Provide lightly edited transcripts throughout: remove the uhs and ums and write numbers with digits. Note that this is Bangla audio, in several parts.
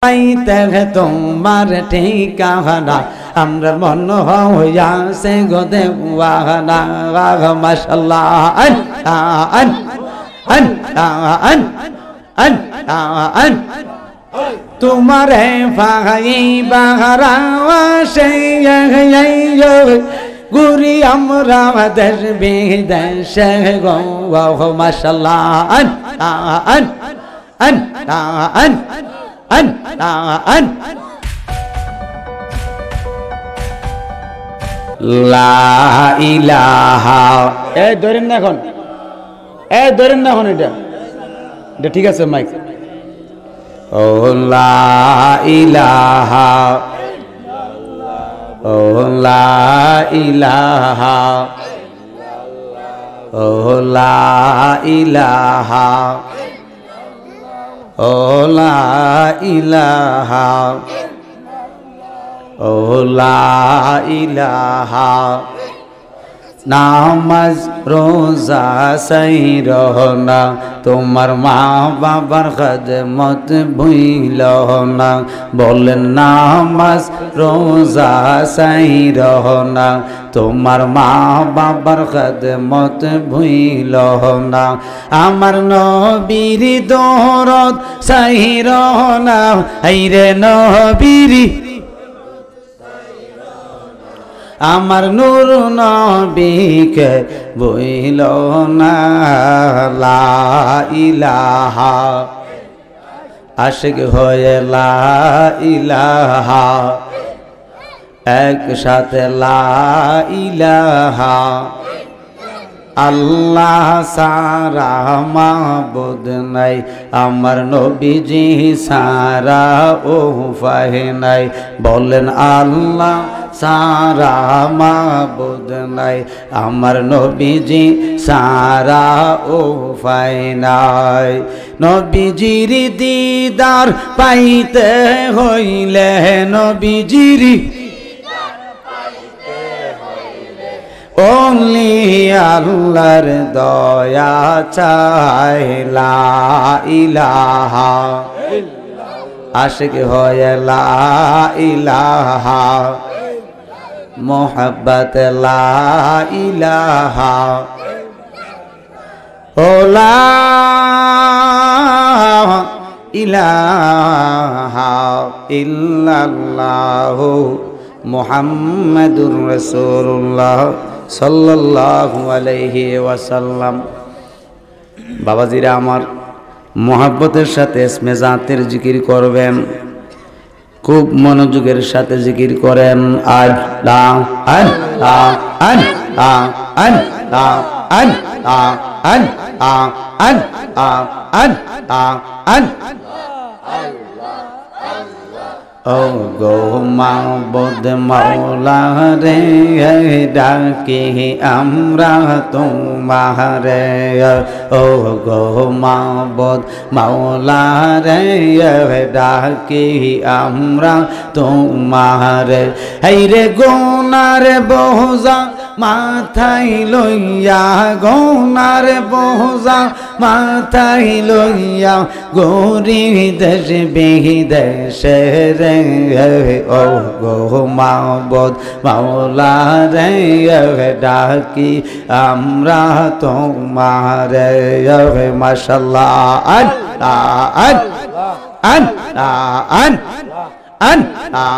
পাইতে তোমার ঠিকানা আমরা মন হইয়াছে গো দেওয়ানা মাশাআল্লাহ আন আন আন আন আন আন তোমারে ভাই বাহারা সে গুরি আমরা দেশ বিদেশে গো মাশাআল্লাহ আন আন আন আন আন আন লা ইলাহা এই ধরেন না এখন এটা ঠিক আছে মাইক ও লা ইলাহা ও লা ইলাহা ও লা ইলাহা ও লা ইলাহা ও লা ইলাহা নামাজ রোজা সহি রহনা তোমার মা বাবার খিদমত ভুইল না বলেন নামাজ রোজা সহি রহনা তোমার মা বাবার খিদমত ভুইল না আমার নবীর দরদ সহি রহনা আইরে নবীর আমার নূর নবীকে বইল না লা ইলাহা আশিক হয়ে লা ইলাহা একসাথে লা ইলাহা আল্লাহ সারা মাবুদ নাই আমার নবীজি সারা ও উপায় নাই বলেন আল্লাহ সারা মাবুদ নাই আমার নবীজি সারা ও উপায় নাই নবীজির দিদার পাইতে হইলে নবীজির ওলি আল্লাহর দয়া চাই লা ইলাহা আশিক হয়ে লা ইলাহা মোহাব্বত লা ইলাহা ও লা ইলাহা ইল্লাল্লাহু মুহাম্মাদুর রাসূলুল্লাহ সাল্লাল্লাহু আলাইহি ওয়াসাল্লাম। বাবাজিরা আমার মোহাব্বতের সাথে ইসমে জাতের জিকির করবেন, খুব মনোযোগের সাথে জিকির করেন। আল্লাহ আল্লাহ আল্লাহ আল্লাহ আল্লাহ আল্লাহ আল্লাহ আল্লাহ আল্লাহ ও গো মাবুদ মাওলা রে ডাকি আমরা তোমারে ও গো মাবুদ মাওলা রে ডাকি আমরা তোমারে এই রে গুনার বোঝা মাথায় লইয়া গুনার বোঝা মাথায় লইয়া গরি দেশ বিদেশে রে ও গো মাবুদ মাওলা রে ডাকি আমরা তোমারে মাশাআল্লাহ আল্লাহ আল্লাহ আল্লাহ আল্লাহ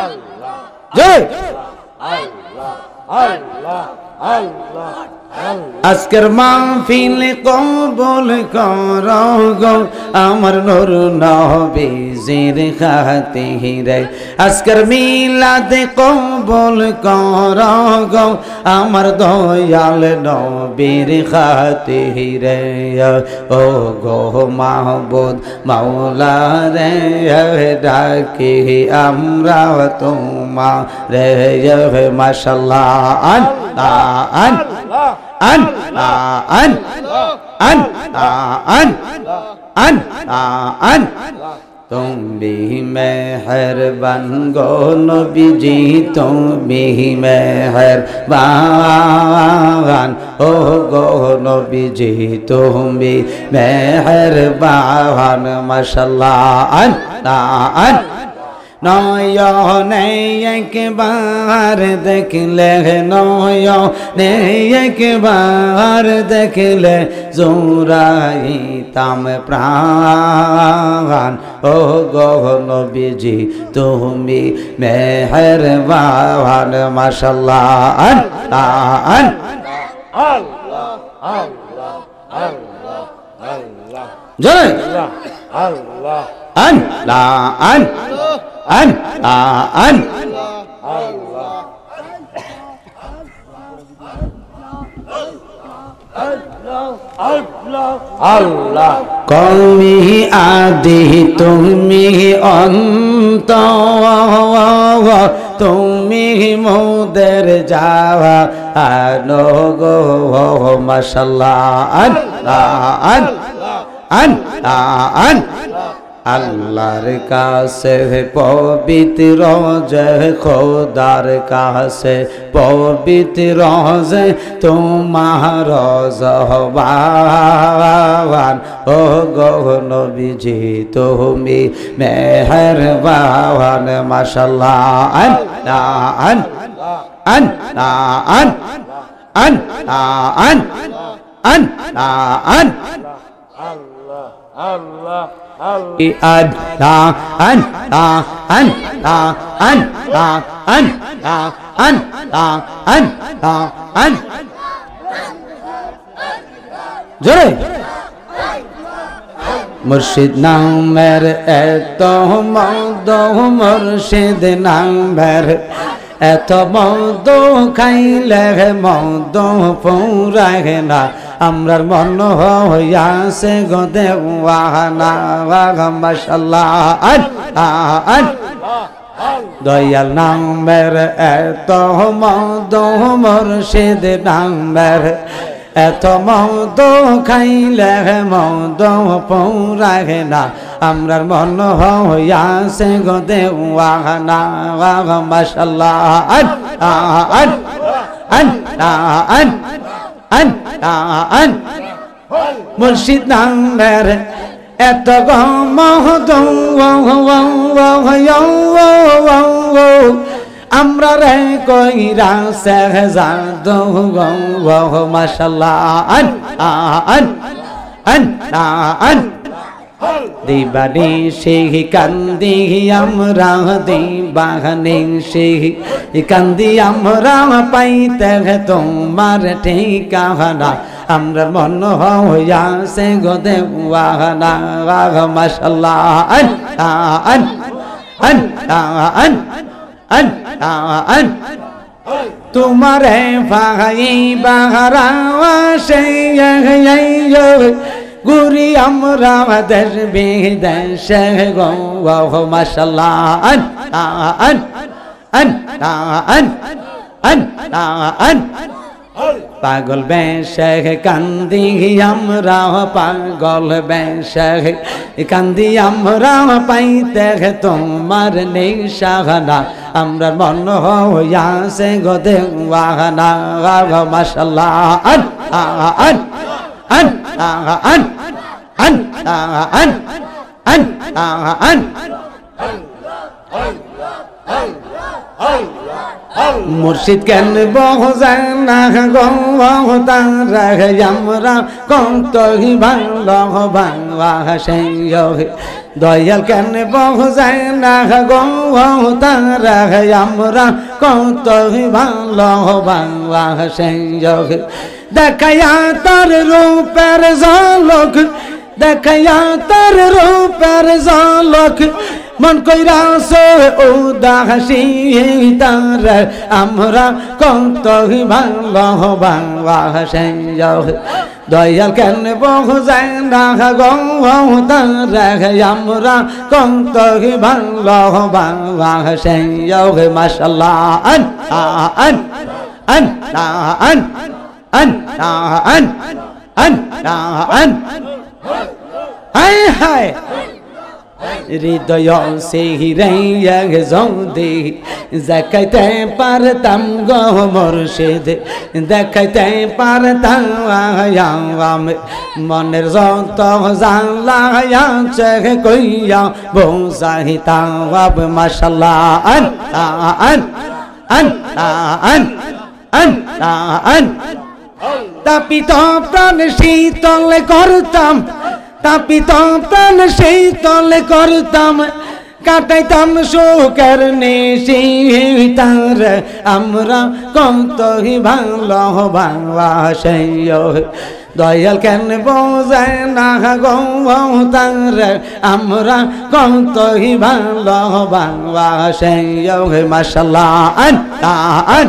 আল্লাহ জয় আল্লাহ আল্লাহ আজকের মাহফিল কবুল করো গো আমার নূর নবীজির খাতিরে আজকের মিলাদ কবুল করো গো আমার দয়াল নবীর খাতিরে ও গো মাহবুদ মাওলা রে ডাকি আমরা তোমারে মাশাআল্লাহ আল্লাহ আল্লাহ আন আন আন আন আন আন তুমি মেহেরবান গো নবীজি তুমি মেহেরবান ও গো নবীজি তুমি মেহেরবান মাশাআল্লাহ আন নয়নে একবার দেখলে নয়নে একবার দেখলে জুড়াইতাম প্রাণ ও গো নবীজি তুমি মেহেরবান মাশাআল্লাহ আন জয় আল্লাহ আন আল্লাহ কমি আদি তুমি অন্ত তুমি মোদের যাওয়া আনো গো মাশাআল্লাহ আন আল্লাহর কাছে পবিত্র যে খোদার কাছে পবিত্র যে তোমার জবান ও গো নবীজি তুমি মেহেরবান মাশাআল্লাহ আল্লাহ জোরে মুর্শিদ নামের এত মদ মুর্শিদ নামের এত মদ খাইলে মদ পুরায় না আমরার মন হইয়াছে গো দেওয়ানা মাশাআল্লাহ দয়াল নামের এত মদ মুর্শিদ নামের এত মদ খাইলে মদ পুরায় না আমরার মন হইয়াছে গো দেওয়ানা মাশাআল্লাহ মুর্শিদ নামের এত গমদ আমরা রে কইরা সেহজাদ মাশাআল্লাহ দিবানি সেই কান্দি আমরা দিবানি সেই কান্দি আমরা পাইতে তোমার ঠিকানা আমরা মন হইয়াছে গো দেওয়ানা মাশাআল্লাহ তোমারে ভাই বাহারা সেই গুরি আমরা দেশ বিদেশে গো মাশাআল্লাহ পাগল বেশে কান্দি আমরা পাগল বেশে কান্দি আমরা পাইতে তোমার নিশানা আমরা মন হইয়াছে গো দেওয়ানা মাশাআল্লাহ মুর্শিদ কেন বহুজানা গো তারা আমরা কত ভালো ভালোবাসে দয়াল কেন বহুজানা গো তারা আমরা কত ভালো ভালোবাসে দেখায়া তার রূপের ঝলক দেখায়া তার রূপের ঝলক মন কইরাছে উদাসী তার আমরা কত ভালো ভালোবাসে দয়াল কেন বহুজায় না গো তার আমরা কত ভালো ভালোবাসে মাশাআল্লাহ হায় হায় হৃদয় সিরে যদি দেখাইতে পারতাম গো মুর্শিদ দেখাইতে পারতাম মনের যত জানলা আছে কইয়া বোঝাইতাম মাশাআল্লাহ আন আন আন আন আন আন তাপিত প্রাণ শীতল করতাম তাপিত প্রাণ শীতল করতাম কাটাইতাম সুখের নিশি তার আমরা কতই ভালোবাসি দয়াল কেন বোঝে না গো তার আমরা কতই ভালোবাসি মাশাআল্লাহ আন আন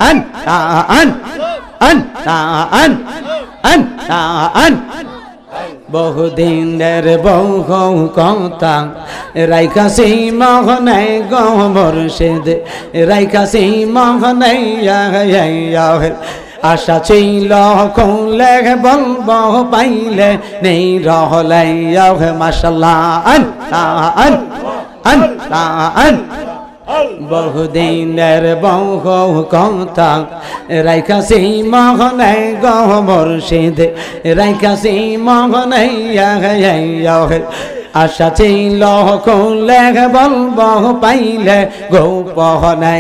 আন আন আন আন আন আন বহুদিনের বহু কথা রাইখাছি মহনে গো মুর্শিদ রাইখাছি মহনে আশা ছিল খুলে বলবো পাইলে নেই রহলে মাশাআল্লাহ আন আন আন আন বহুদিনের বহু কথা রাইখাছি মহনে গো মুর্শিদ রাইখাছি মহনে আশা ছিল খুলে বলবো পাইলে গোপনে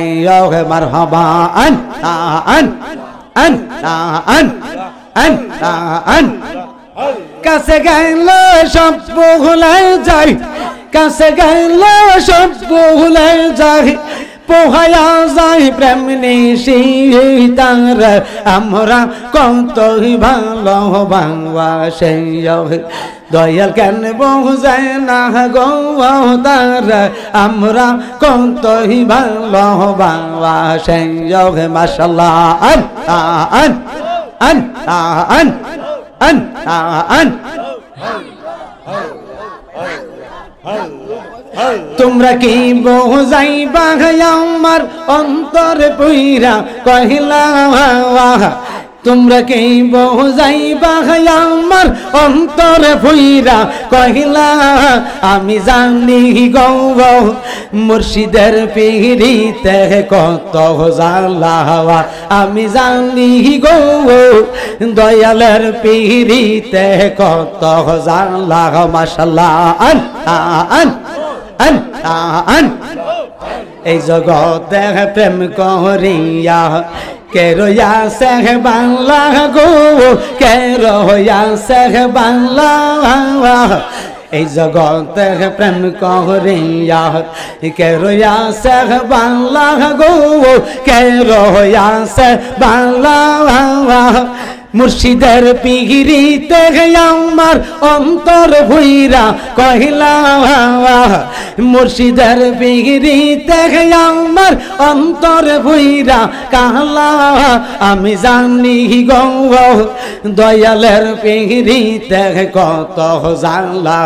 মারহাবা আন আন আন আন আন আন কাছে গেল সব ভুলে যাই কাছে গেল সব ভুলে যাই পোহায়া যাই প্রেম নিশি তার আমরা কতই ভালোবাসি দয়াল কেন বোঝে না গো তার আমরা কতই ভালোবাসি মাশাআল্লাহ আন আন আন আন আন আন তোমরা কি বোঝাইবা আমার অন্তর পুইরা কহিলা তোমরা কি বোঝাইবা আমার অন্তর পুইরা কহিলা আমি জানি গো মুর্শিদের পিড়িতে কত জ্বালা আমি জানি গো দয়ালের পিড়িতে কত জ্বালা মাশাআল্লাহ আন আন আন আন এই জগতে প্রেম করিয়া কে রয়া সেহ বাংলা গো কে রয়া সেহ বাংলা এই জগতে প্রেম করিয়া কে রয়া সেহ বাংলা গো কে রয়া সেহ বাংলা মুর্শিদের পিগিরিতে আমার অন্তর ভুইরা কহিলা মুর্শিদের পিগিরিতে আমার অন্তর ভুইরা কাহলা আমি জানি গো দয়ালের পিগিরিতে কত জানলা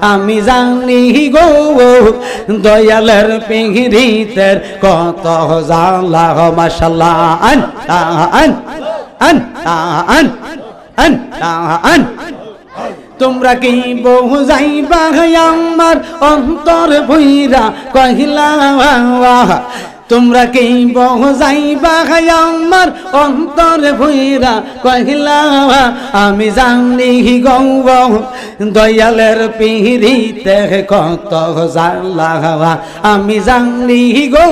আমি জানি গো দয়ালের পিগিরিতে কত জানলা মাশাআল্লাহ আন আন আন আন আন আন তোমরা কি বোঝাইবা আমার অন্তর ভুইরা কহিলা তোমরা কি বোঝাইবা আমার অন্তর ভুইরা কহিলা আমি জানি গো দয়ালের পিড়িতে কত জ্বালা আমি জানি গো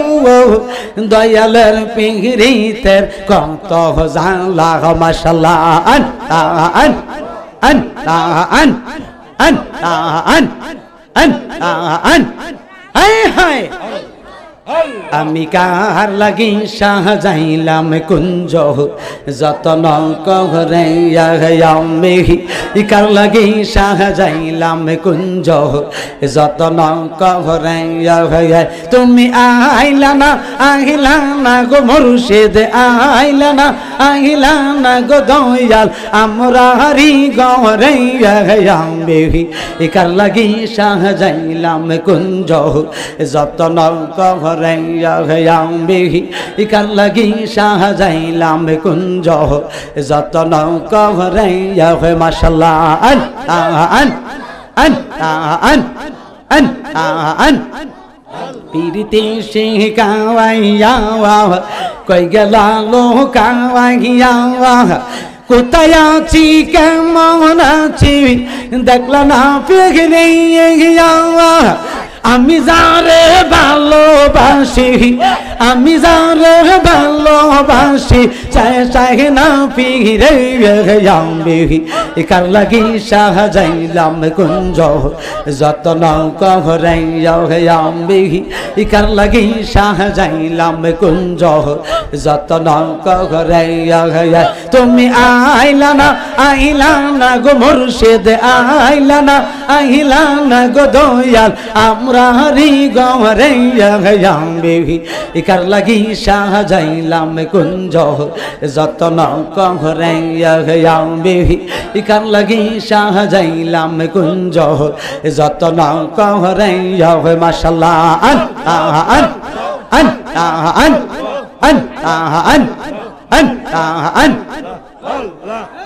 দয়ালের পিড়িতে কত জ্বালা মাশাআল্লাহ আন আন আন আন আন আন আন আন হায় হায় আমি কার লাগি সাজাইলাম কুঞ্জ যতন করে আমি কার লাগি সাজাইলাম কুঞ্জ যতন করে তুমি আইলা না গো মুর্শিদ আইলা না গো দয়াল আমরা হরি গরে আমি কার লাগি সাজাইলাম কুঞ্জ যতন ইকার লাগি সাজাইলাম কুঞ্জ যতন করে মাশাআল্লাহ আন আন আন আন আন আন পিরিতে শিখাওয়াইয়া কই গেল লোকাওয়াইয়া কোথায় আছি কেমন আছি দেখলা না ফিরে আমি যারে ভালোবাসি আমি যারে ভালোবাসি চাই চাই না ফিরে আমি কার লাগি সাজাইলাম কুঞ্জ যতন করাইয়ামি কার লাগি সাজাইলাম কুঞ্জ যতন করাইয়া তুমি আইলা না গো মুর্শিদ আইলা না গো দয়াল আমরা রি গরাইয়ামি কার লাগি সাজাইলাম কুঞ্জ যতন করাইয়ামি কার লাগি সাজাইলাম কুঞ্জ যতন করাইয়া মাশাআল্লাহ আন আন আন আন আন আন আন আন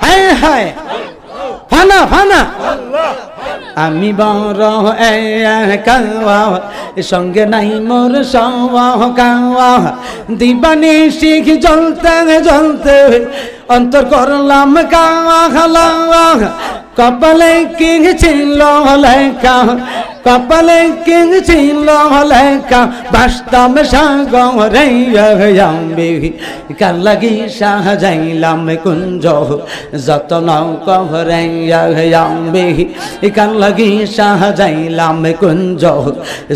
হায় হায় ফানা ফানা আমি বড় কাওয়া সঙ্গে নাই মোর কাওয়া দিবানি শিখ জ্বলতে জ্বলতে অন্তর করলাম কাওয়া খালাওয়া কপালে কি ছিল লেখা কপালে কি ছিল লেখা বাস্তব সাগরে আমি কার লাগি সাজাইলাম কুঞ্জ যতন করাইয়ামি কার লাগি সাজাইলাম কুঞ্জ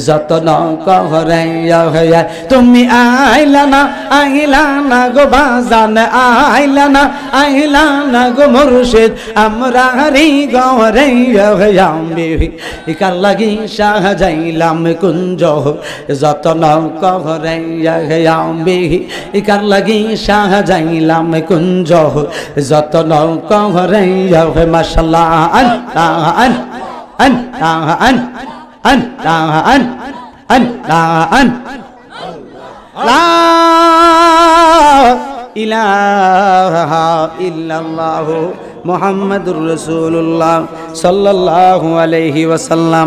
যতন করাইয়া তুমি আইলা না গো বাজান আইলা না গো মুর্শিদ আমরা রি গরাইয়ামি কার লাগি সাজাইলাম কুঞ্জ যতন করাইয়ামি কার লাগি সাজাইলাম কুঞ্জ যতন করাইয়া মাশাআল্লাহ আন আন আন আন আন আন আন আন লা ইলাহা ইল্লাল্লাহ মুহাম্মাদুর রাসূলুল্লাহ সাল্লাল্লাহু আলাইহি ওয়াসাল্লাম।